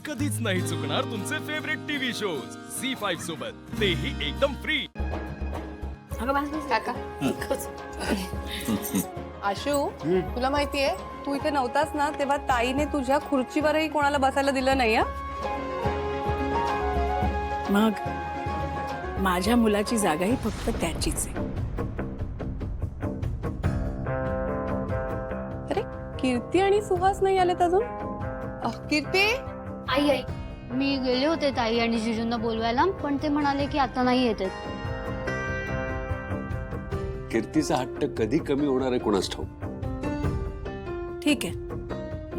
कधीच नाही चुकणार तुमचे फेवरेट टीव्ही शोज झी5 सोबत, तेही एकदम फ्री। काका आशू तुला माहितीये तू इथे नव्हतास ना तेव्हा ताईने तुझ्या खुर्चीवरही कोणाला बसायला दिलं नाही हा? मग माझ्या मुलाची जागाही फक्त त्याचीच आहे। अरे कीर्ती आणि सुहास नाही आलेत अजून। कीर्ती आई आई मी गेले होते ताई आणि जिजूंना बोलवायला, पण ते म्हणाले की आता नाही येत। कीर्तीचा हट्ट कधी कमी होणार आहे कोणास ठाऊक। ठीक आहे,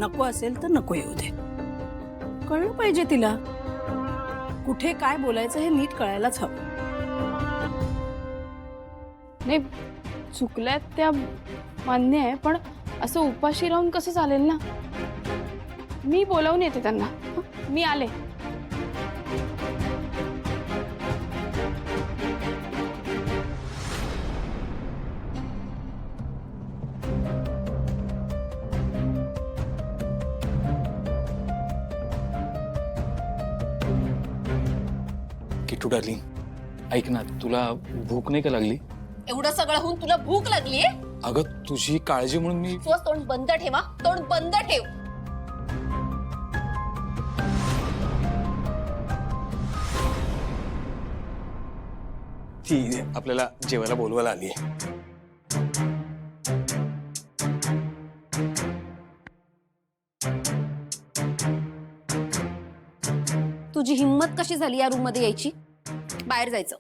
नको असेल तर नको येऊ दे। कळलं पाहिजे तिला, कुठे काय बोलायचं हे नीट कळायलाच हवं। नाही चुकल्यात त्या मान्य आहे, पण असं उपाशी राहून कसं चालेल ना। मी बोलावून येते त्यांना, मी आले। किटू डार्लिंग, ऐक ना, तुला भूक नाही का लागली? एवढं सगळं होऊन तुला भूक लागलीये? अगं तुझी काळजी म्हणून मी तोंड बंद ठेवा, तोंड बंद ठेव। ती आपल्याला जेवायला बोलवायला आली आहे। तुझी हिम्मत कशी झाली या रूम मध्ये यायची? बाहेर जायचं।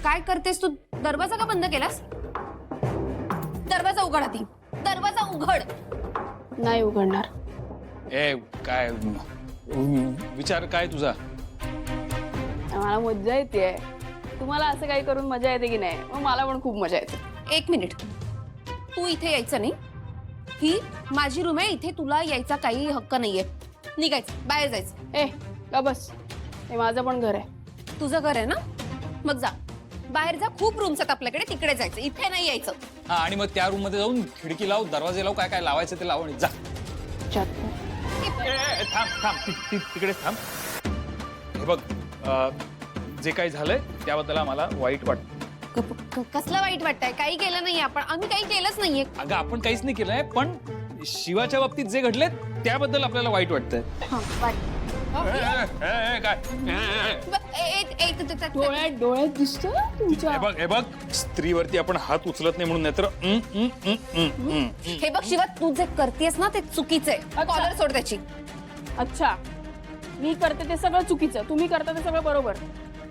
काय करतेस तू? दरवाजा का बंद केलास? दरवाजा उघड आधी, दरवाजा उघड। नाही उघडणार। ए काय विचार काय तुझा? मला मजा येते। तुम्हाला असं काही करून मजा येते की नाही? मग मला पण खूप मजा येते। एक मिनिट, तू इथे यायचं नाही। ही माझी रूम आहे, इथे तुला यायचा काही हक्क नाहीये। निघायचं, बाहेर जायचं। ए का बस, हे माझं पण घर आहे। तुझं घर आहे ना, मग जा बाहेर जा। खूप रूम्स आहेत आपल्याकडे, तिकडे जायचं, इथे नाही यायचं। हा, आणि मग त्या रूम मध्ये जाऊन खिडकी लाव, दरवाजे लाव, काय काय लावायचं ते लाव आणि जा। थांब थांब, तिकडे थांब। हे बघ, जे काही झालंय त्याबद्दल आम्हाला वाईट वाटतं। कसलं वाईट वाटतंय? काही केलं नाही आपण, आम्ही काही केलंच नाहीये। अगं आपण काहीच नाही केलंय, पण शिवाच्या बाबतीत जे घडले त्याबद्दल आपल्याला वाईट वाटतंय। डोळ्यात दिसतं तुमच्या। हे बघ, स्त्रीवरती आपण हात उचलत नाही म्हणून, नाहीतर हे बघ शिवा, तू जे करतेस ना ते चुकीचं आहे। कॉलर सोड त्याची। अच्छा, मी करते ते सगळं चुकीचं, तुम्ही करता ते सगळं बरोबर।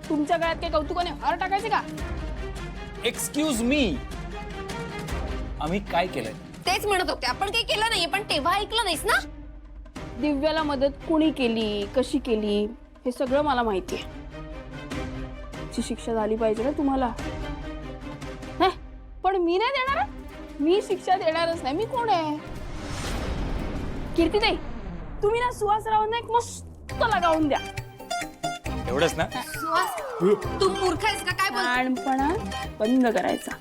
तुमच्या गळ्यात काही कौतुकाने हार टाकायचे का? एक्सक्यूज मी, आम्ही काय केलंय? तेच म्हणत होते, आपण काही केलं नाहीये, पण तेव्हा ऐकलं नाहीस ना। दिव्याला मदत कुणी केली, कशी केली, हे सगळं मला माहिती आहे। ची शिक्षा झाली पाहिजे ना तुम्हाला। नाही, पण मी नाही देणार, मी शिक्षा देणारच नाही। मी कोण आहे? कीर्ती ताई, तुम्ही ना सुहासरावांना एक मस्त लगावून द्या। एवढंच ना? सुहास, तू मूर्ख आहेस का? काय बोल? लहानपणा बंद करायचा,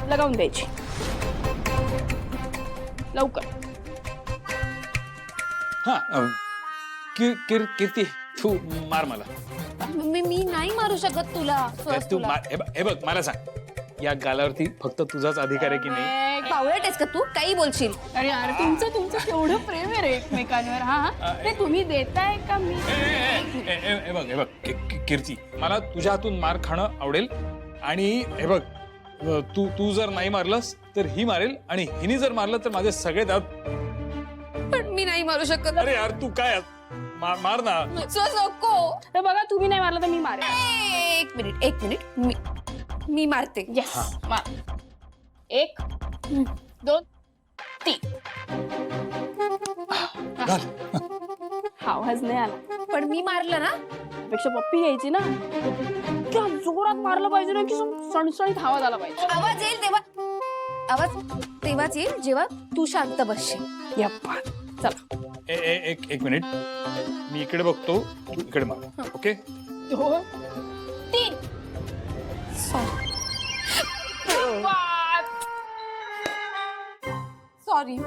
लगावून द्यायची लवकर। हा, कीर्ती तू मार मला। मी नाही मारू शकत तुला। सुहास, तू तुला मार। हे बघ, मला सांग, या गालावरती फक्त तुझाच अधिकार आहे की नाही? बावळट आहेस का तू? काही बोलशील? अरे यार, तुमचं केवढं प्रेम आहे रे एकमेकांवर। हा, ते तुम्ही देताय का? मी हे बघ कीर्ती, मला तुझ्या हातून मार खाणं आवडेल। आणि हे बघ, तू जर नाही मारलंस तर ही मारेल, आणि हिने जर मारलं तर माझे सगळे दात। पण मी नाही मारू शकत। अरे यार, तू काय मार ना। सुहास नको। तर बघा, तुम्ही नाही मारलं तर मी मारेन। एक मिनिट, मी मारते। येस, मार। 1 2 3। आवाज नाही आला, पण मी मारलं ना। पेक्षा पप्पी घ्यायची ना। क्या जोरात मारलं पाहिजे ना, की सणसणीत आवाज आला पाहिजे। आवाज येईल तेव्हा, आवाज तेव्हाच येईल जेव्हा तू शांत बसशील। यप्पा, चला एक मिनिट, मी इकडे बघतो, तू इकडे मार. Okay 2 3 sorry.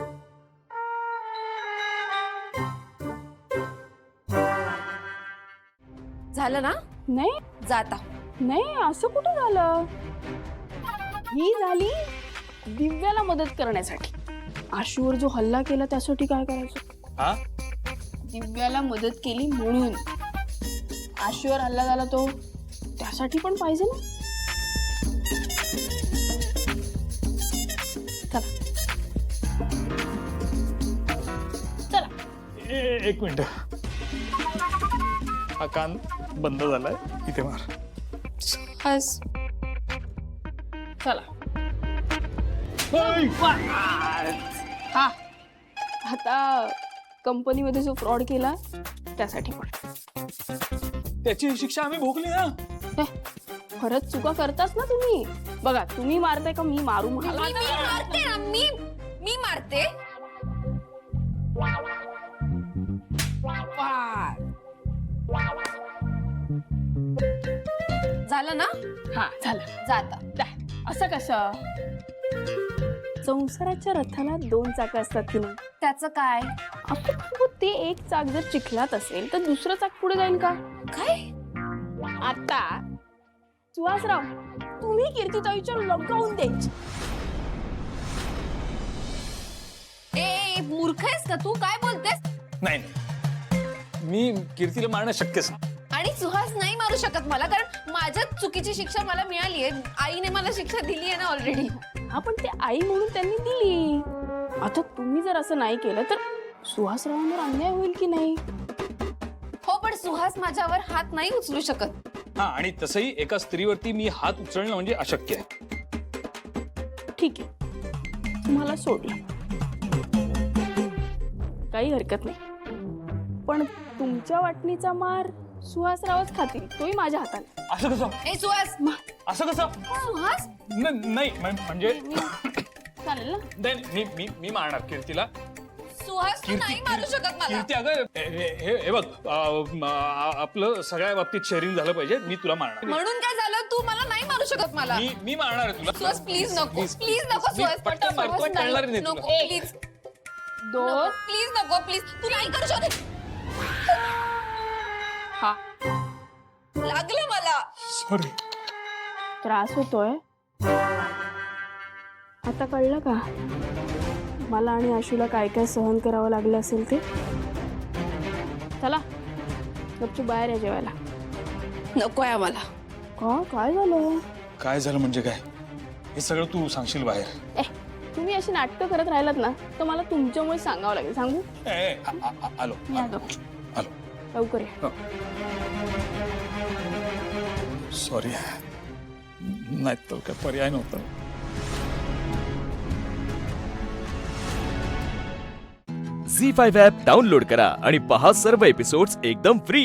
झालं ना? नाही जाता. नाही असं कुठं झालं. ही झाली दिव्याला मदत करण्यासाठी. आशूवर जो हल्ला केला त्यासाठी काय करायचं. हा दिव्याला मदत केली म्हणून आशूवर हल्ला झाला तो त्यासाठी पण पाहिजे ना. चला एक मिनिट, हा कान बंद झालाय, इथे मार. हस. चला हा आता कंपनीमध्ये जो फ्रॉड केला त्यासाठी पण. त्याची शिक्षा आम्ही भोगली ना. खरंच चुका करताच ना तुम्ही. बघा तुम्ही मारताय का मी मारू मी मारते ना, मी मारते. झालं ना? हा झालं. जाता. असं कसं. संसाराच्या रथाला 2 चाकं असतात की नाही. त्याचं काय? आपण ते एक चाक जर चिखलात असेल तर दुसरं चाक पुढे जाईल का. काय? आता सुहासराव तुम्ही कीर्तीताईच्या लगावून द्यायची. ए मूर्ख आहेस का तू? काय बोलतेस? नाही, मी कीर्तीला मारणं शक्यच नाही. आणि सुहास नाही मारू शकत मला, कारण माझ्याच चुकीची शिक्षा मला मिळाली आहे. आईने मला शिक्षा दिली आहे ना ऑलरेडी. हा पण ते आई म्हणून त्यांनी दिली. आता तुम्ही जर असं नाही केलं तर सुहासरावांवर अन्याय होईल की नाही. हो पण सुहास माझ्यावर हात नाही उचलू शकत. हा, आणि तसंही एका स्त्रीवरती मी हात उचलणं म्हणजे अशक्य आहे. ठीक आहे तुम्हाला सोडलं, काही हरकत नाही. पण तुमच्या वाटणीचा मार सुहासरावच खातील, तोही माझ्या हाताने. असं कसं? ए सुहास. असं कसं? सुहास नाही म्हणजे चालेल ना. मी मारणार कीर्तीला. सुहास तू नाही मारू शकत मला. कीर्ती अगं हे बघ, आपलं सगळ्या बाबतीत शेअरिंग झालं पाहिजे. मी तुला मारणार. म्हणून काय झालं? तू मला नाही मारू शकत मला. मी मारणार आहे तुला. सुहास प्लीज नको, प्लीज नको मी सुहास. पटकन मारतोय, कळणार नाही तुला. नको प्लीज. 2 प्लीज नको, प्लीज. तू नाही करू शकत. हा लागलं मला. सॉरी. त्रास होतोय आता कळलं का मला आणि आशूला काय काय सहन करावं लागलं असेल ते. चला गपचूप बाहेर या जेवायला. नकोय आम्हाला. का काय झालं. काय झालं म्हणजे काय? हे सगळं तू सांगशील बाहेर. तुम्ही अशी नाटकं करत राहिलात ना तर मला तुमच्यामुळे सांगावं लागेल. सांगू. आलो या आलो गं. आलो. लवकर या. सॉरी, नाही तर काय पर्याय नव्हता. झी 5 ॲप डाउनलोड करा आणि पहा सर्व एपिसोड्स एकदम फ्री.